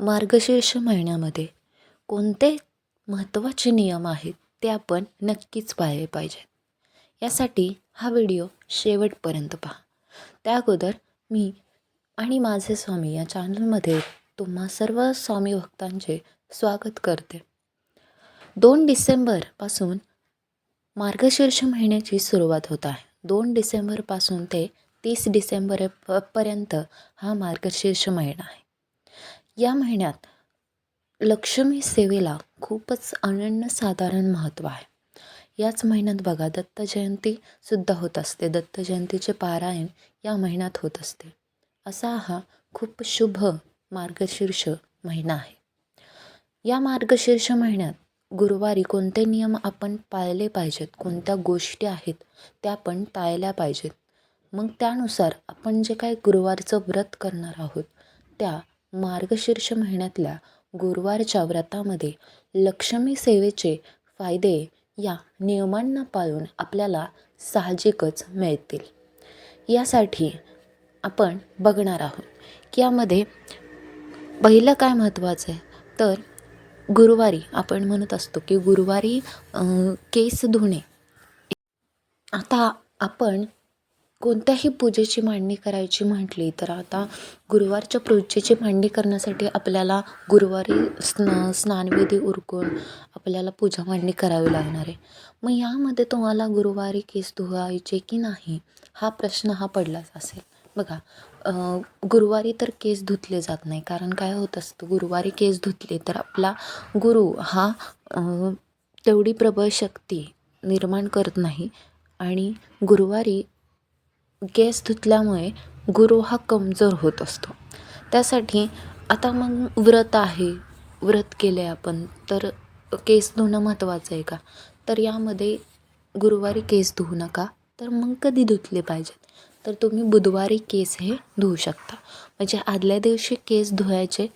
मार्गशीर्ष महिन्यामध्ये कोणते महत्त्वाचे नियम आहेत ते आपण नक्कीच पाळले पाहिजेत. यासाठी हा व्हिडिओ शेवटपर्यंत पहा. त्या अगोदर मी आणि माझे स्वामी या चॅनलमध्ये तुम्हा सर्व स्वामी भक्तांचे स्वागत करते. 2 डिसेंबरपासून मार्गशीर्ष महिन्याची सुरुवात होत आहे. 2 डिसेंबरपासून ते 30 डिसेंबरपर्यंत हा मार्गशीर्ष महिना आहे. या महिन्यात लक्ष्मी सेवेला खूपच अनन्यसाधारण महत्त्व आहे. याच महिन्यात बघा दत्त जयंतीसुद्धा होत असते. दत्त जयंतीचे पारायण या महिन्यात होत असते. असा हा खूप शुभ मार्गशीर्ष महिना आहे. या मार्गशीर्ष महिन्यात गुरुवारी कोणते नियम आपण पाळले पाहिजेत, कोणत्या गोष्टी आहेत त्या आपण टाळल्या पाहिजेत. मग त्यानुसार आपण जे काही गुरुवारचं व्रत करणार आहोत त्या मार्गशीर्ष महिन्यातल्या गुरुवारच्या व्रतामध्ये लक्ष्मी सेवेचे फायदे या नियमांना पाळून आपल्याला साहजिकच मिळतील. यासाठी आपण बघणार आहोत की यामध्ये पहिलं काय महत्त्वाचं आहे तर गुरुवारी आपण म्हणत असतो की गुरुवारी केस धुणे. आता आपण कोणत्याही पूजेची मांडणी करायची म्हटली तर आता गुरुवारच्या पूजेची मांडणी करण्यासाठी आपल्याला गुरुवारी स्नानविधी उरकून आपल्याला पूजा मांडणी करावी लागणार आहे. मग यामध्ये तुम्हाला गुरुवारी केस धुवायचे की नाही हा प्रश्न हा पडलाच असेल. बघा गुरुवारी तर केस धुतले जात नाही, कारण काय होत असतं गुरुवारी केस धुतले तर आपला गुरु हा तेवढी प्रबळ शक्ती निर्माण करत नाही आणि गुरुवारी केस धुतल्यामुळे गुरु हा कमजोर होत असतो. त्यासाठी आता मग व्रत आहे, व्रत केले आपण तर केस धुणं महत्त्वाचं आहे का, तर यामध्ये गुरुवारी केस धुवू नका. तर मग कधी धुतले पाहिजेत तर तुम्ही बुधवारी केस हे धुवू शकता. म्हणजे आदल्या दिवशी केस धुवायचे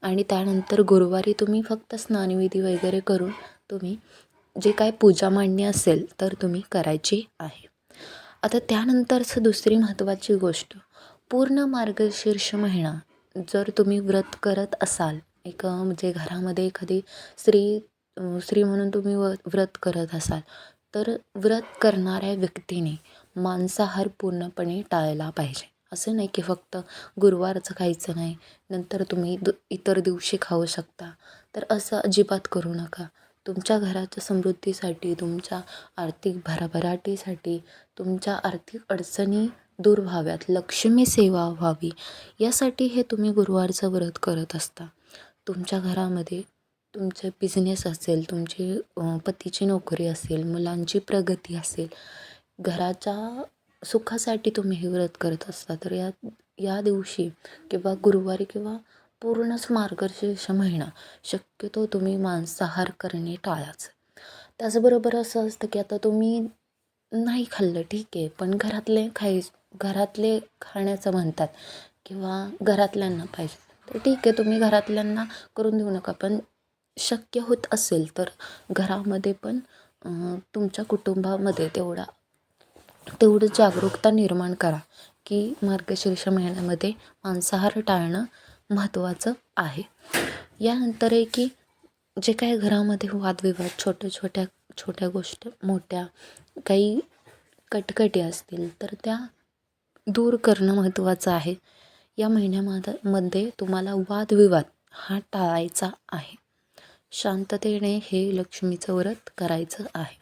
आणि त्यानंतर गुरुवारी तुम्ही फक्त स्नानविधी वगैरे करून तुम्ही जे काय पूजा मांडणी असेल तर तुम्ही करायची आहे. आता त्यानंतरचं दुसरी महत्त्वाची गोष्ट, पूर्ण मार्गशीर्ष महिना जर तुम्ही व्रत करत असाल, एक म्हणजे घरामध्ये एखादी स्त्री म्हणून तुम्ही व्रत करत असाल तर व्रत करणाऱ्या व्यक्तीने मांसाहार पूर्णपणे टाळला पाहिजे. असं नाही की फक्त गुरुवारचं खायचं नाही नंतर तुम्ही इतर दिवशी खाऊ शकता, तर असं अजिबात करू नका. तुमच्या घराच्या समृद्धीसाठी, तुमच्या आर्थिक भरभराटीसाठी, तुमच्या आर्थिक अडचणी दूर व्हाव्यात, लक्ष्मी सेवा व्हावी यासाठी हे तुम्ही गुरुवारचं व्रत करत असता. तुमच्या घरामध्ये तुमचे बिझनेस असेल, तुमची पतीची नोकरी असेल, मुलांची प्रगती असेल, घराच्या सुखासाठी तुम्ही हे व्रत करत असता तर या दिवशी किंवा गुरुवारी किंवा पूर्णच मार्गशीर्ष महिना शक्यतो तुम्ही मांसाहार करणे टाळाच. त्याचबरोबर असं असतं की आता तुम्ही नाही खाल्लं ठीक आहे, पण घरातले खाण्याचं म्हणतात किंवा घरातल्यांना पाहिजे तर ठीक आहे, तुम्ही घरातल्यांना करून देऊ नका. पण शक्य होत असेल तर घरामध्ये पण तुमच्या कुटुंबामध्ये तेवढं जागरूकता निर्माण करा की मार्गशीर्ष महिन्यामध्ये मांसाहार टाळणं महत्त्वाचं आहे. यानंतर आहे की जे काही घरामध्ये वादविवाद छोट्या गोष्टी मोठ्या काही कटकटी असतील तर त्या दूर करणं महत्त्वाचं आहे. या महिन्यामध्ये तुम्हाला वादविवाद हा टाळायचा आहे. शांततेने हे लक्ष्मीचं व्रत करायचं आहे.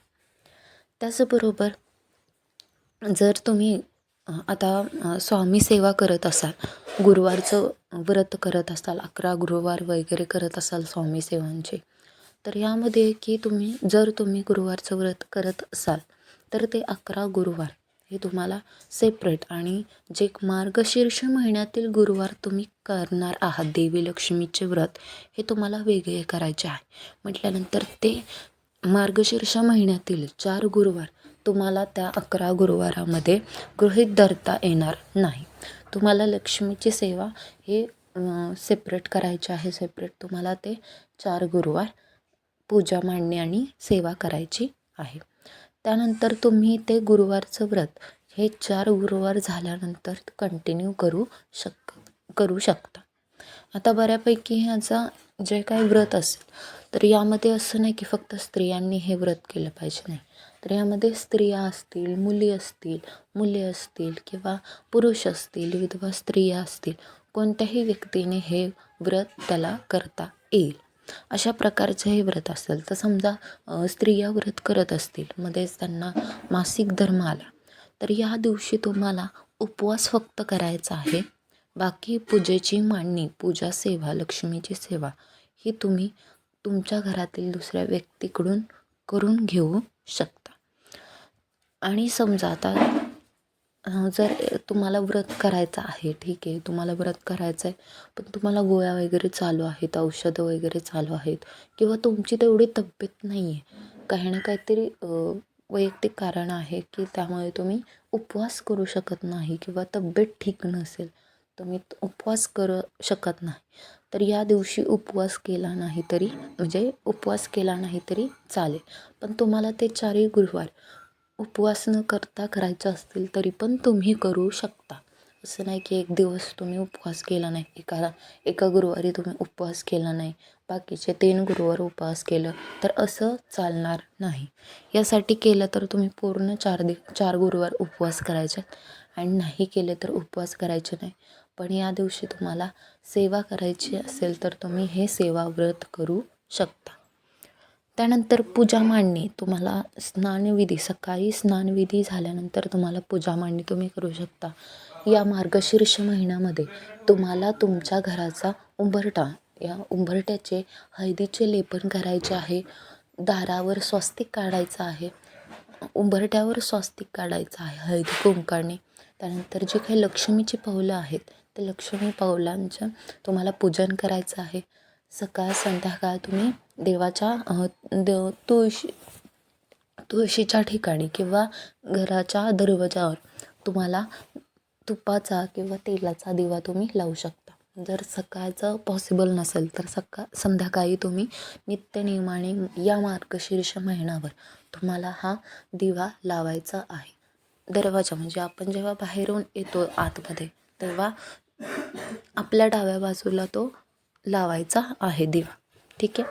त्याचबरोबर जर तुम्ही आता स्वामी सेवा करत असाल, गुरुवारचं व्रत करत असाल, 11 गुरुवार वगैरे करत असाल स्वामी सेवांचे, तर यामध्ये की जर तुम्ही गुरुवारचं व्रत करत असाल तर ते 11 गुरुवार हे तुम्हाला सेपरेट आणि जे मार्गशीर्ष महिन्यातील गुरुवार तुम्ही करणार आहात देवी लक्ष्मीचे व्रत हे तुम्हाला वेगळे करायचे आहे. म्हटल्यानंतर ते मार्गशीर्ष महिन्यातील 4 गुरुवार तुम्हाला त्या 11 गुरुवारामध्ये गृहीत धरता येणार नाही. तुम्हाला लक्ष्मीची सेवा हे सेपरेट करायचे आहे. सेपरेट तुम्हाला ते 4 गुरुवार पूजा मांडणी आणि सेवा करायची आहे. त्यानंतर तुम्ही ते गुरुवारचं व्रत हे 4 गुरुवार झाल्यानंतर कंटिन्यू करू शकता. आता बऱ्यापैकी ह्याचा जे काही व्रत असेल तर यामध्ये असं नाही की फक्त स्त्रियांनी हे व्रत केलं पाहिजे, नाही. तर यामध्ये स्त्रिया असतील, मुली असतील, मुले असतील किंवा पुरुष असतील, विधवा स्त्रिया असतील, कोणत्याही व्यक्तीने हे व्रत त्याला करता येईल. अशा प्रकारचं हे व्रत असेल तर समजा स्त्रिया व्रत करत असतील, मध्येच त्यांना मासिक धर्म आला, तर या दिवशी तुम्हाला उपवास फक्त करायचा आहे. बाकी पूजेची मांडणी, पूजा सेवा, लक्ष्मीची सेवा ही तुम्ही तुमच्या घरातील दुसऱ्या व्यक्तीकडून करून घेऊ शकता. आणि समजा आता जर तुम्हाला व्रत करायचं आहे, ठीक आहे, तुम्हाला व्रत करायचं आहे, पण तुम्हाला गोळ्या वगैरे चालू आहेत, औषधं वगैरे चालू आहेत किंवा तुमची तेवढी तब्येत नाही आहे, काही ना काहीतरी वैयक्तिक कारण आहे की त्यामुळे तुम्ही उपवास करू शकत नाही किंवा तब्येत ठीक नसेल, तुम्ही उपवास करू शकत नाही, तर या दिवशी उपवास केला नाही तरी म्हणजे उपवास केला नाही तरी चालेल. पण तुम्हाला ते 4 गुरुवार उपवास न करता करायचं असतील तरी पण तुम्ही करू शकता. असं नाही की एक दिवस तुम्ही उपवास केला नाही, एका गुरुवारी तुम्ही उपवास केला नाही, बाकीचे 3 गुरुवार उपवास केलं तर असं चालणार नाही. यासाठी केलं तर तुम्ही पूर्ण 4 गुरुवार उपवास करायचे आणि नाही केले तर उपवास करायचे नाही. पण या दिवशी तुम्हाला सेवा करायची असेल तर तुम्ही हे सेवा व्रत करू शकता. त्यानंतर पूजा मांडणी, तुम्हाला स्नानविधी, सकाळी स्नानविधी झाल्यानंतर तुम्हाला पूजा मांडणी तुम्ही करू शकता. या मार्गशीर्ष महिन्यामध्ये तुम्हाला तुमच्या घराचा उंबरठा, या उंबरठ्याचे हळदीचे लेपन करायचे आहे, दारावर स्वस्तिक काढायचं आहे, उंबरठ्यावर स्वस्तिक काढायचं आहे हळदी कुंकाने. त्यानंतर जी काही लक्ष्मीची पावलं आहेत ते लक्ष्मी पावलांचं तुम्हाला पूजन करायचं आहे. सकाळ संध्याकाळ तुम्ही देवाच्या तुळशीच्या ठिकाणी किंवा घराच्या दरवाजावर तुम्हाला तुपाचा किंवा तेलाचा दिवा तुम्ही लावू शकता. जर सकाळचं पॉसिबल नसेल तर संध्याकाळी तुम्ही नित्यनियमाने या मार्गशीर्ष महिन्यावर तुम्हाला हा दिवा लावायचा आहे. दरवाजा म्हणजे आपण जेव्हा बाहेरून येतो आतमध्ये तेव्हा आपल्या डाव्या बाजूला तो लावायचा आहे दिवा, ठीक आहे.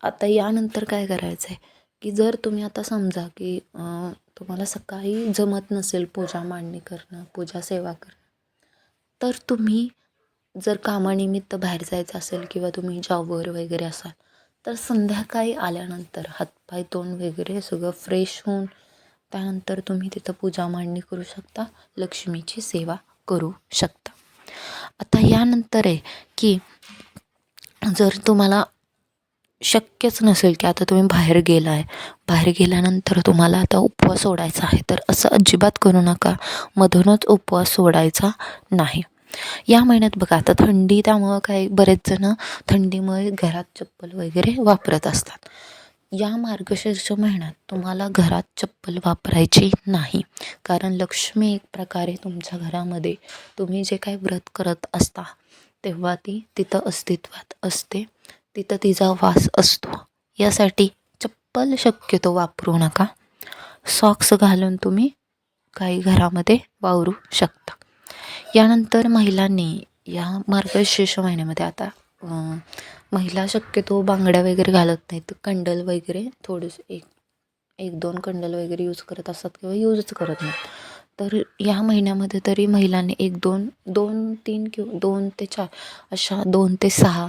आता यानंतर काय करायचं आहे की जर तुम्ही आता समजा की तुम्हाला सकाळी जमत नसेल पूजा मांडणी करणं, पूजा सेवा करणं, तर तुम्ही जर कामानिमित्त बाहेर जायचं असेल किंवा तुम्ही जॉबवर वगैरे असाल तर संध्याकाळी आल्यानंतर हातपाय तोंड वगैरे सगळं फ्रेश होऊन त्यानंतर तुम्ही तिथं पूजा मांडणी करू शकता, लक्ष्मीची सेवा करू शकता. आता यानंतर आहे की जर तुम्हाला शक्यच नसेल की आता तुम्ही बाहेर गेल्यानंतर तुम्हाला आता उपवास सोडायचा आहे, तर असं अजिबात करू नका, मधूनच उपवास सोडायचा नाही. या महिन्यात बघा आता थंडी, त्यामुळं काही बरेच जण थंडीमुळे घरात चप्पल वगैरे वापरत असतात. या मार्गशीर्ष महिन्यात तुम्हाला घरात चप्पल वापरायची नाही, कारण लक्ष्मी एक प्रकारे तुमच्या घरामध्ये तुम्ही जे काही व्रत करत असता तेव्हा ती तिथं अस्तित्वात असते, तिथं तिचा वास असतो. यासाठी चप्पल शक्यतो वापरू नका. सॉक्स घालून तुम्ही काही घरामध्ये वावरू शकता. यानंतर महिलांनी या मार्गशीर्ष महिन्यामध्ये आता महिला शक्यतो बांगड्या वगैरे घालत नाहीत, कंडल वगैरे थोडेसे एक 2 कंडल वगैरे यूज करत असतात किंवा यूजच करत नाहीत. तर या महिन्यामध्ये तरी महिलांनी 2-3 किंवा 2 ते 4 अशा 2 ते 6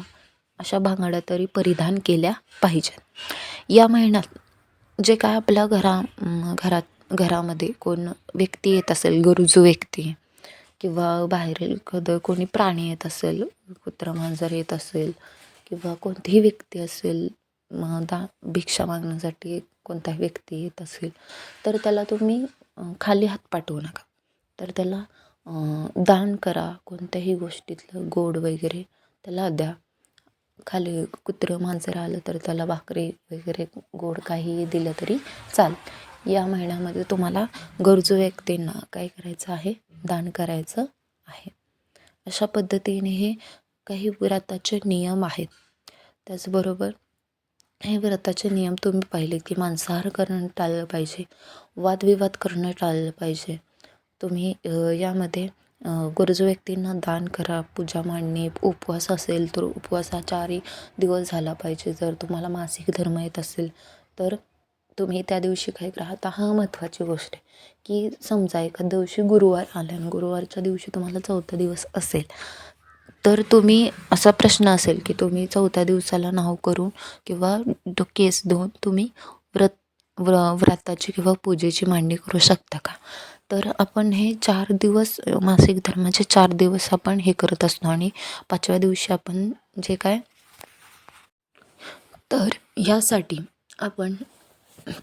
अशा बांगड्या तरी परिधान केल्या पाहिजेत. या महिन्यात जे काय आपल्या घरामध्ये कोण व्यक्ती येत असेल, गरजू व्यक्ती किंवा बाहेरील एखादं कोणी प्राणी येत असेल, कुत्रा मांजर येत असेल किंवा कोणतीही व्यक्ती असेल, भिक्षा मागण्यासाठी कोणताही व्यक्ती येत असेल तर त्याला तुम्ही खाली हात पाठवू नका. तर त्याला दान करा, कोणत्याही गोष्टीतलं गोड वगैरे त्याला द्या. खाली कुत्रं मांजर आलं तर त्याला भाकरी वगैरे गोड काही दिलं तरी चालेल. या महिन्यामध्ये तुम्हाला गरजू व्यक्तींना काय करायचं आहे, दान करायचं आहे. अशा पद्धतीने हे काही व्रताचे नियम आहेत. त्याचबरोबर हे व्रताचे नियम तुम्ही पाहिले की मांसाहार करणं टाळलं पाहिजे, वादविवाद करणं टाळलं पाहिजे. तुम्ही यामध्ये गरजू व्यक्तींना दान करा, पूजा मांडणे, उपवास असेल तर उपवासाचाही दिवस झाला पाहिजे. जर तुम्हाला मासिक धर्म येत असेल तर तुम्ही त्या दिवशी काय करा. आता हा महत्त्वाची गोष्ट आहे की समजा एखाद्या दिवशी गुरुवार आला आणि गुरुवारच्या दिवशी तुम्हाला 4था दिवस असेल तर तुम्ही असा प्रश्न असेल की तुम्ही 4थ्या दिवसाला नाव करून किंवा केस धुवून तुम्ही व्रताची किंवा पूजेची मांडणी करू शकता का. तर आपण हे 4 दिवस मासिक धर्माचे 4 दिवस आपण हे करत असतो आणि 5व्या दिवशी आपण जे काय तर ह्यासाठी आपण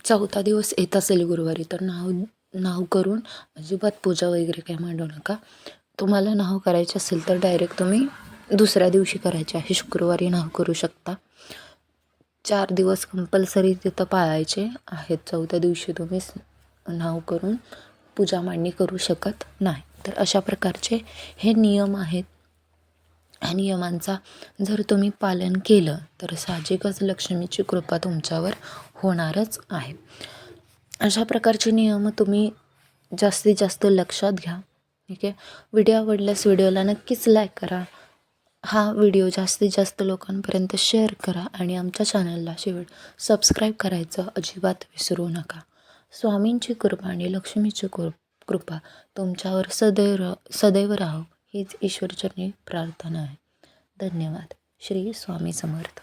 4था दिवस येत असेल गुरुवारी तर नाव करून अजिबात पूजा वगैरे काय मांडू नका. तुम्हाला नाव करायचे असेल तर डायरेक्ट तुम्ही दुसऱ्या दिवशी करायचे आहे, शुक्रवारी नाव करू शकता. 4 दिवस कंपल्सरी तिथं पाळायचे आहेत. 4थ्या दिवशी तुम्ही नाव करून पूजा मांडणी करू शकत नाही. तर अशा प्रकारचे हे नियम आहेत. ह्या नियमांचा जर तुम्ही पालन केलं तर साहजिकच लक्ष्मीची कृपा तुमच्यावर होणारच आहे. अशा प्रकारचे नियम तुम्ही जास्तीत जास्त लक्षात घ्या. ठीक आहे. व्हिडिओ आवडल्यास व्हिडिओला नक्कीच लाईक करा. हा व्हिडिओ जास्तीत जास्त लोकांपर्यंत शेअर करा आणि आमच्या चॅनलला सबस्क्राईब करायचं अजिबात विसरू नका. स्वामींची कृपा आणि लक्ष्मीची कृपा तुमच्यावर सदैव राहो हीच ईश्वरचरणी प्रार्थना आहे. धन्यवाद. श्री स्वामी समर्थ.